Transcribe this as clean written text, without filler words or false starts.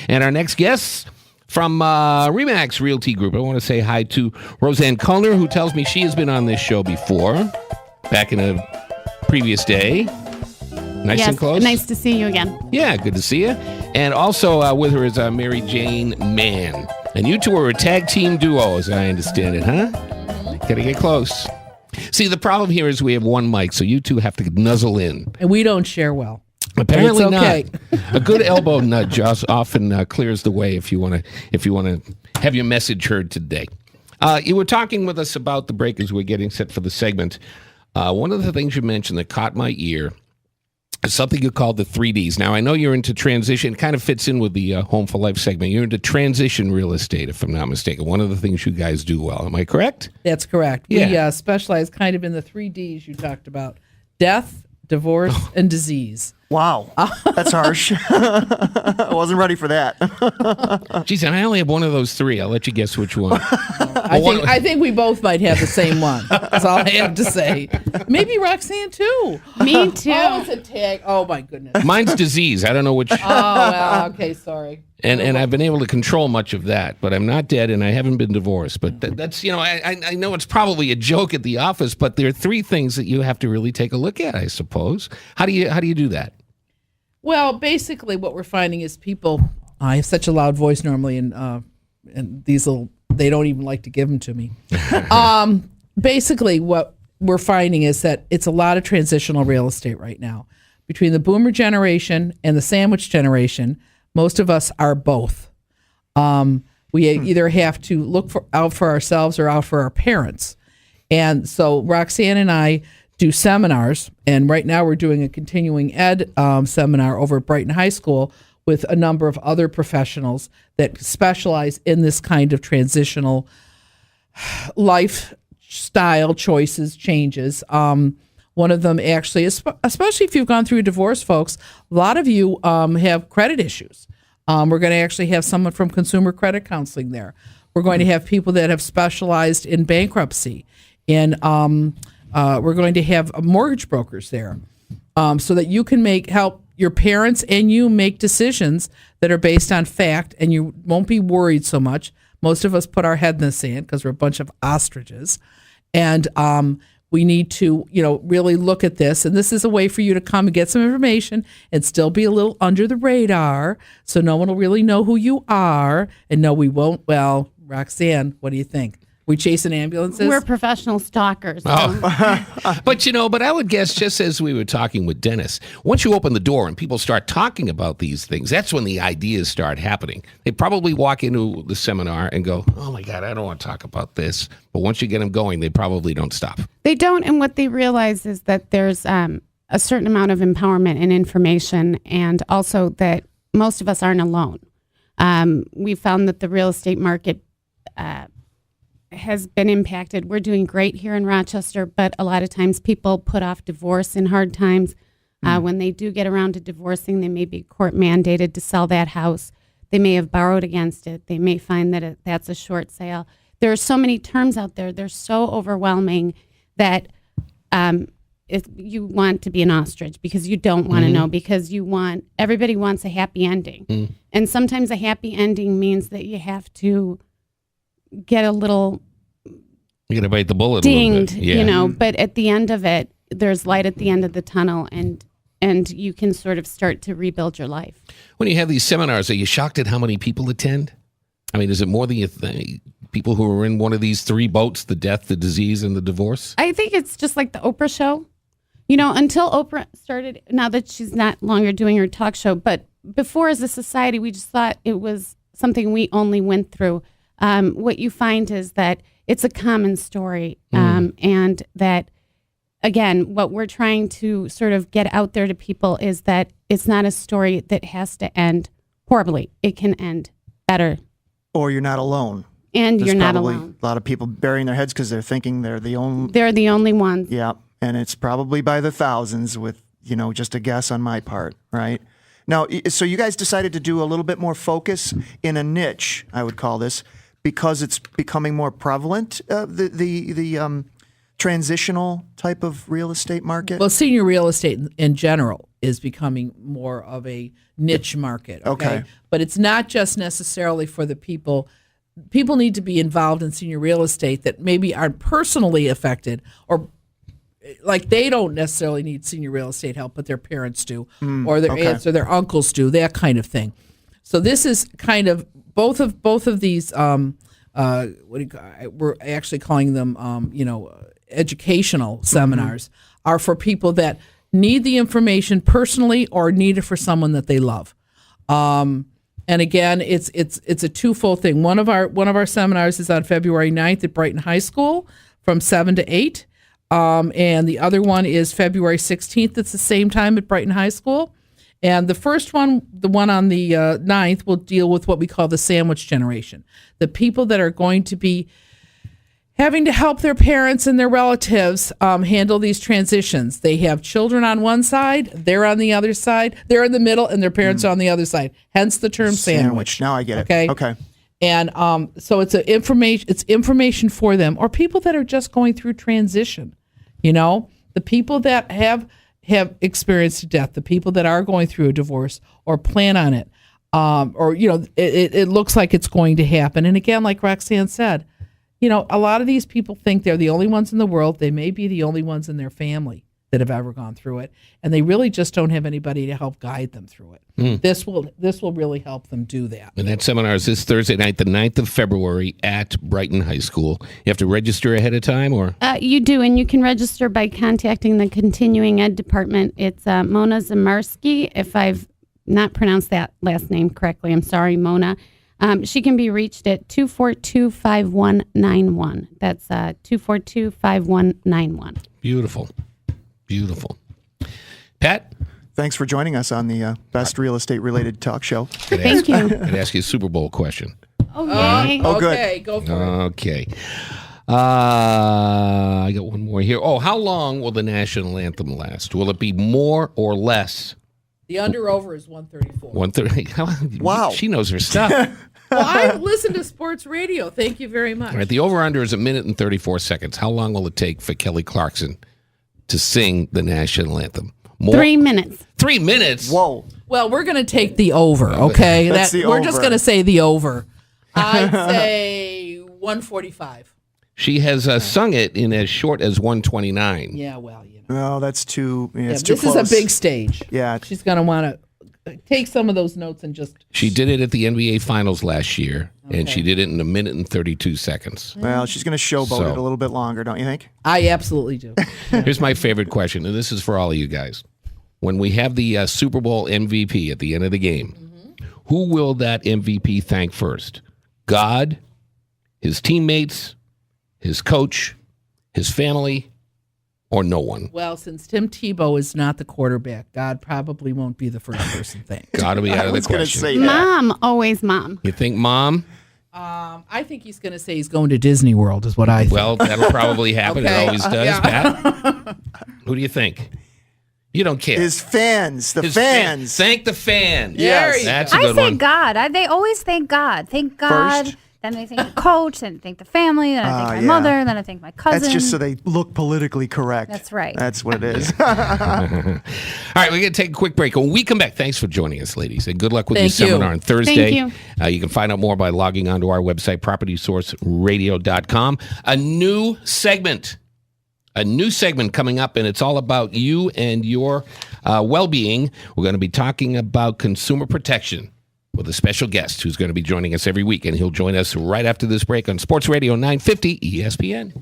And our next guest from Remax Realty Group, I want to say hi to Roxanne Kulliner, who tells me she has been on this show before, back in a previous day. Nice and close. Nice to see you again. Yeah, good to see you. And also with her is Mary Jane Mann. And you two are a tag team duo, as I understand it, huh? Gotta get close. See, the problem here is we have one mic, so you two have to nuzzle in. And we don't share well. Apparently okay. not. A good elbow nudge often clears the way if you want to have your message heard today. You were talking with us about the break as we're getting set for the segment. One of the things you mentioned that caught my ear is something you called the 3Ds. Now, I know you're into transition. It kind of fits in with the Home for Life segment. You're into transition real estate, if I'm not mistaken. One of the things you guys do well. Am I correct? That's correct. Yeah. We specialize kind of in the 3Ds you talked about: death, divorce, and disease. Wow, that's harsh. I wasn't ready for that. Geez, and I only have one of those three. I'll let you guess which one. I think we both might have the same one. That's all I have to say. Maybe Roxanne, too. Me too. Oh, it's a tag. Oh, my goodness. Mine's disease. I don't know which. Oh, well, okay, sorry. And I've been able to control much of that, but I'm not dead and I haven't been divorced. But that's, I know it's probably a joke at the office, but there are three things that you have to really take a look at, I suppose. How do you do that? Well, basically what we're finding is people, I have such a loud voice normally, and they don't even like to give them to me. Basically what we're finding is that it's a lot of transitional real estate right now. Between the boomer generation and the sandwich generation, most of us are both. We either have to look out for ourselves or out for our parents. And so Roxanne and I do seminars, and right now we're doing a continuing ed seminar over at Brighton High School with a number of other professionals that specialize in this kind of transitional lifestyle choices, changes. One of them actually, especially if you've gone through a divorce, folks, a lot of you have credit issues. We're going to actually have someone from consumer credit counseling there. We're going to have people that have specialized in bankruptcy, and we're going to have mortgage brokers there, so that you can help your parents and you make decisions that are based on fact, and you won't be worried so much. Most of us put our head in the sand because we're a bunch of ostriches, and we need to, really look at this. And this is a way for you to come and get some information and still be a little under the radar, so no one will really know who you are. And no, we won't. Well, Roxanne, what do you think? We chasing ambulances? We're professional stalkers. So. Oh. But I would guess, just as we were talking with Dennis, once you open the door and people start talking about these things, that's when the ideas start happening. They probably walk into the seminar and go, oh my God, I don't want to talk about this. But once you get them going, they probably don't stop. They don't, and what they realize is that there's a certain amount of empowerment and information, and also that most of us aren't alone. We found that the real estate market has been impacted. We're doing great here in Rochester, but a lot of times people put off divorce in hard times. When they do get around to divorcing, they may be court mandated to sell that house. They may have borrowed against it. They may find that that's a short sale. There are so many terms out there. They're so overwhelming that if you want to be an ostrich because you don't want to know, because everybody wants a happy ending. And sometimes a happy ending means that you have to get a little you're gonna bite the bullet dinged, a little bit. But at the end of it, there's light at the end of the tunnel, and you can sort of start to rebuild your life. When you have these seminars, are you shocked at how many people attend? I mean, is it more than you think? People who are in one of these three boats: the death, the disease, and the divorce? I think it's just like the Oprah show. Until Oprah started, now that she's not longer doing her talk show, but before, as a society, we just thought it was something we only went through. What you find is that it's a common story, and that, again, what we're trying to sort of get out there to people is that it's not a story that has to end horribly. It can end better. Or you're not alone. And There's you're not probably alone. A lot of people burying their heads because they're thinking they're the only. They're the only ones. Yeah, and it's probably by the thousands with, just a guess on my part, right? Now, so you guys decided to do a little bit more focus in a niche, I would call this, because it's becoming more prevalent, the transitional type of real estate market? Well, senior real estate in general is becoming more of a niche market. Okay. But it's not just necessarily for the people. People need to be involved in senior real estate that maybe aren't personally affected, or like they don't necessarily need senior real estate help, but their parents do, or their aunts or their uncles do, that kind of thing. So this is kind of both of these. We're actually calling them, educational seminars, are for people that need the information personally or need it for someone that they love. And again, it's a twofold thing. One of our seminars is on February 9th at Brighton High School from 7 to 8. And the other one is February 16th. It's the same time at Brighton High School. And the first one, the one on the 9th, will deal with what we call the sandwich generation. The people that are going to be having to help their parents and their relatives handle these transitions. They have children on one side, they're on the other side, they're in the middle, and their parents are on the other side. Hence the term sandwich. Now I get it. Okay. And so it's information for them, or people that are just going through transition. The people that have experienced death, the people that are going through a divorce or plan on it, it looks like it's going to happen. And again, like Roxanne said, a lot of these people think they're the only ones in the world. They may be the only ones in their family that have ever gone through it, and they really just don't have anybody to help guide them through it. This will really help them do that. And that seminar is this Thursday night, the 9th of February at Brighton High School. You have to register ahead of time, or? You do, and you can register by contacting the continuing ed department. It's Mona Zamarski. If I've not pronounced that last name correctly, I'm sorry, Mona. She can be reached at 242-5191. That's 242-5191. Beautiful. Pat? Thanks for joining us on the Best Real Estate Related Talk Show. Thank you. I'd ask you a Super Bowl question. Oh, yay. Oh, good. Okay, go for it. Okay. I got one more here. Oh, how long will the national anthem last? Will it be more or less? The under-over is 134. 130. Wow. She knows her stuff. Well, I listen to sports radio. Thank you very much. All right, the over-under is 1 minute and 34 seconds. How long will it take for Kelly Clarkson to sing the national anthem? 3 minutes. 3 minutes? Whoa. Well, we're going to take the over, okay? That's the we're just over. going to say the over. I'd say 145. She has sung it in as short as 129. Yeah, well, No, that's too. It's too this close. is a big stage. Yeah. She's going to want to take some of those notes and just. She did it at the NBA Finals last year, and she did it in 1 minute and 32 seconds. Well, she's going to showboat So- it a little bit longer, don't you think? I absolutely do. Here's my favorite question, and this is for all of you guys. When we have the Super Bowl MVP at the end of the game, who will that MVP thank first? God, his teammates, his coach, his family, or no one? Well, since Tim Tebow is not the quarterback, God probably won't be the first person thanked. Got to be out I of the was going to question. say that. Mom, always mom. You think mom? I think he's going to say he's going to Disney World, is what I think. Well, that'll probably happen. Okay, It always does, yeah. Pat. Who do you think? You don't care. His fans, the His fans. Thank the fans. Yes. That's a I good say one. God. They always thank God. Thank God. First? Then they thank the coach. Then they thank the family. Then I thank my yeah. mother. Then I thank my cousin. That's just so they look politically correct. That's right. That's what it is. All right, we're going to take a quick break. When we come back, thanks for joining us, ladies, and good luck with your Thank you. seminar on Thursday. Thank you. You can find out more by logging onto our website, propertysourceradio.com. A new segment coming up, and it's all about you and your well-being. We're going to be talking about consumer protection with a special guest who's going to be joining us every week, and he'll join us right after this break on Sports Radio 950 ESPN.